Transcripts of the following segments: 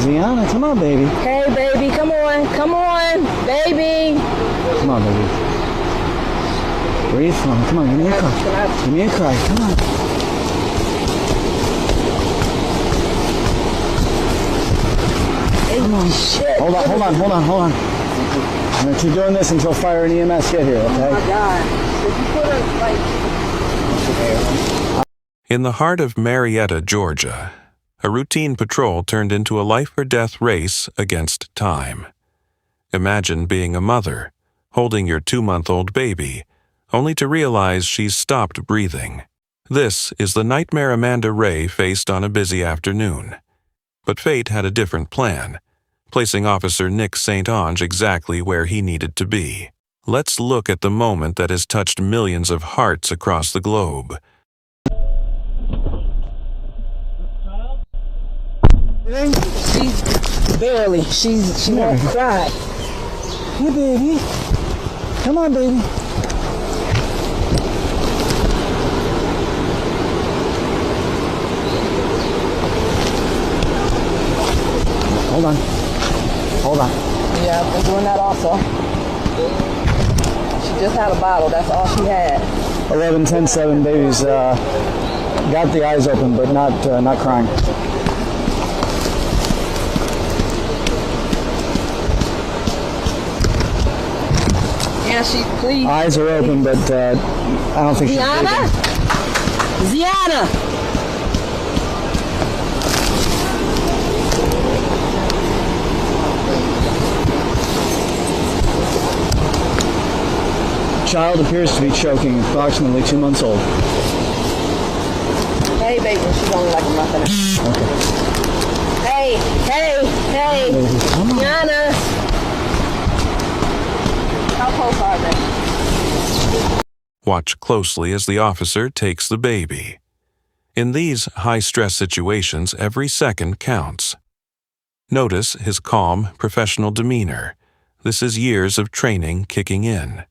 Ziana, come on, baby. Hey, baby, come on. Come on, baby. Come on, baby. Breathe, mom. Come on, give me a cry. Give me a cry. Come on. Come on. Shit. Hold on. I'm going to keep doing this until fire and EMS get here, okay? Oh, my God. Did you put her, like... In the heart of Marietta, Georgia, a routine patrol turned into a life-or-death race against time. Imagine being a mother, holding your 2-month-old baby, only to realize she's stopped breathing. This is the nightmare Amanda Ray faced on a busy afternoon. But fate had a different plan, placing Officer Nick St. Onge exactly where he needed to be. Let's look at the moment that has touched millions of hearts across the globe. She's barely. She won't cry. Hey, baby. Come on, baby. Hold on. Yeah, I've been doing that also. She just had a bottle. That's all she had. 11-10-7, baby's got the eyes open, but not crying. Yeah, she please. Eyes are open, but I don't think she's Ziana? Ziana! Child appears to be choking, approximately 2 months old. Hey, baby, she's only like a month and a half. Okay. Hey! Baby, come on. Ziana! How close are they? Watch closely as the officer takes the baby. In these high-stress situations, every second counts. Notice his calm, professional demeanor. This is years of training kicking in.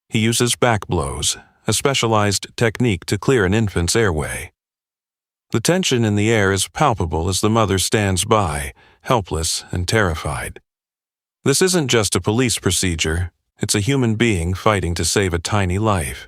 He uses back blows, a specialized technique to clear an infant's airway. The tension in the air is palpable as the mother stands by, helpless and terrified. This isn't just a police procedure, it's a human being fighting to save a tiny life.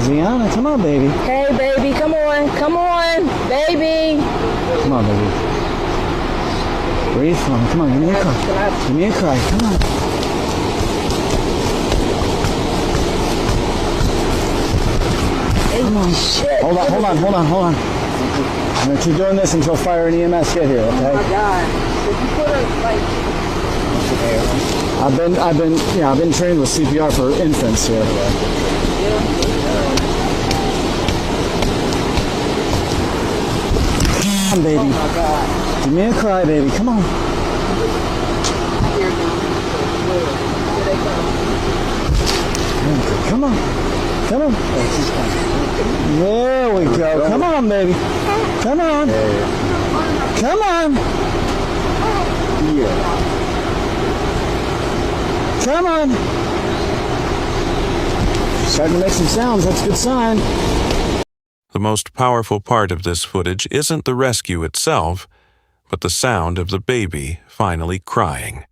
Ziana, come on, baby. hey, baby, come on, baby. Come on, baby. Breathe, mom. Come on, give me a cry. Give me a cry. Come on. Come on. Shit. Hold on. I'm going to keep doing this until fire and EMS get here, okay? Oh, my God. Did you put her, like... I've been trained with CPR for infants here. Come on, baby. Oh, my God. Give me a cry, baby. Come on. Come on. There we go. Come on, baby. Come on. Come on. Starting to make some sounds. That's a good sign. The most powerful part of this footage isn't the rescue itself, but the sound of the baby finally crying.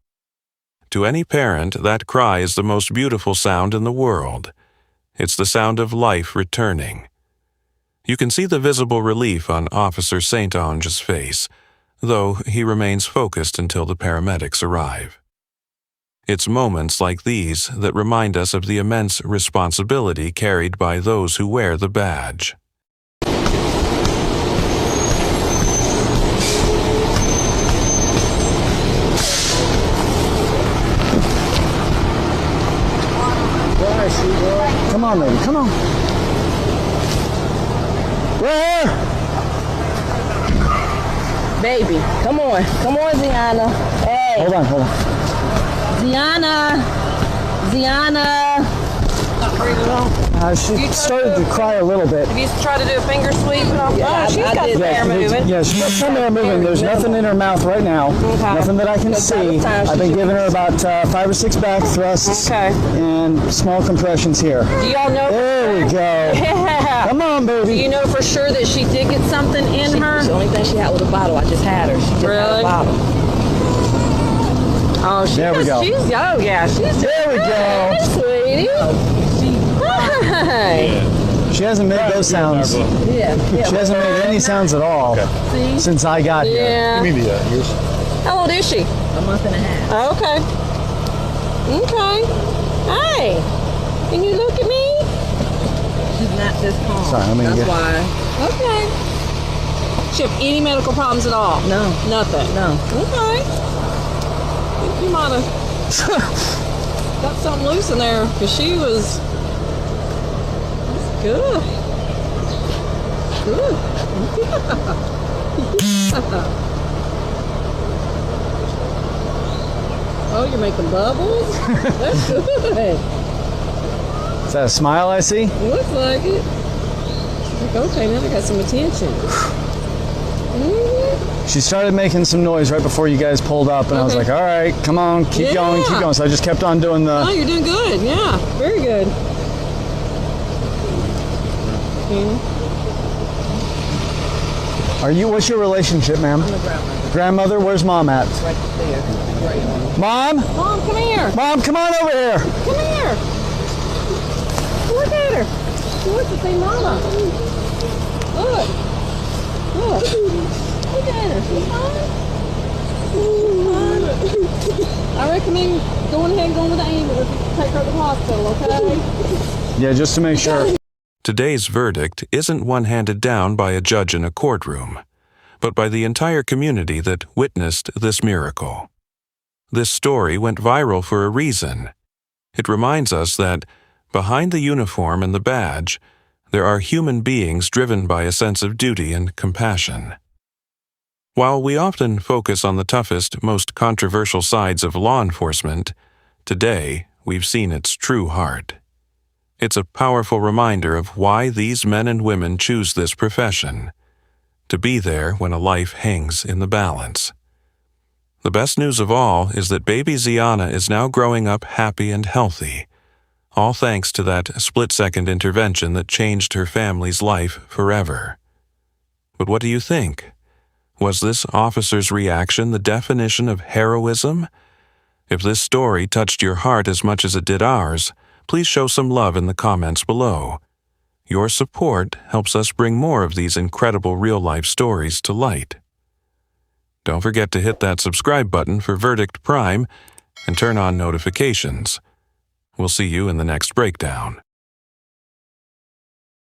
To any parent, that cry is the most beautiful sound in the world. It's the sound of life returning. You can see the visible relief on Officer St. Onge's face, though he remains focused until the paramedics arrive. It's moments like these that remind us of the immense responsibility carried by those who wear the badge. Come on, baby. Come on. Where? Baby, come on, Ziana. Hey. Hold on. Ziana. Breathe it out. She started to cry a little bit. Have you tried to do a finger sweep? Oh, she's got some hair moving. Yeah, she's got some hair moving. There's nothing in her mouth right now. Okay. Nothing that I can see. I've been giving her about 5 or 6 back thrusts and small compressions here. Do y'all know? There we go. Yeah. Come on, baby. Do you know for sure that she did get something in her? The only thing she had was a bottle. I just had her. She just had a bottle. Oh, there we go. She's, oh, yeah. She's there we go. Hey, sweetie. Hi. She hasn't made those sounds. Yeah. She hasn't made any sounds at all since I got here. Yeah. Give me the ears. How old is she? A month and a half. Oh, okay. Okay. Hey. Can you look at me? She's not this calm. Sorry, let me That's get... why. Okay. She have any medical problems at all? No. Nothing? No. Okay. I think you might have got something loose in there because she was... That's good. Good. Oh, you're making bubbles? That's good. Is that a smile I see? Looks like it. She's like, okay, now I got some attention. She started making some noise right before you guys pulled up, and I was like, all right, come on, keep going, keep going. So I just kept on doing the... Oh, you're doing good. Yeah, very good. What's your relationship, ma'am? I'm the grandmother. Grandmother, where's mom at? Right there. Mom? Mom, come here. Mom, come on over here. Come here. Look at her. She wants to see Mama. Look. Look. Look at her. She's fine. I recommend going ahead and going with the ambulance to take her to the hospital, okay? Yeah, just to make sure. Today's verdict isn't one handed down by a judge in a courtroom, but by the entire community that witnessed this miracle. This story went viral for a reason. It reminds us that behind the uniform and the badge, there are human beings driven by a sense of duty and compassion. While we often focus on the toughest, most controversial sides of law enforcement, today we've seen its true heart. It's a powerful reminder of why these men and women choose this profession, to be there when a life hangs in the balance. The best news of all is that baby Ziana is now growing up happy and healthy, all thanks to that split-second intervention that changed her family's life forever. But what do you think? Was this officer's reaction the definition of heroism? If this story touched your heart as much as it did ours, please show some love in the comments below. Your support helps us bring more of these incredible real-life stories to light. Don't forget to hit that subscribe button for Verdict Prime and turn on notifications. We'll see you in the next breakdown.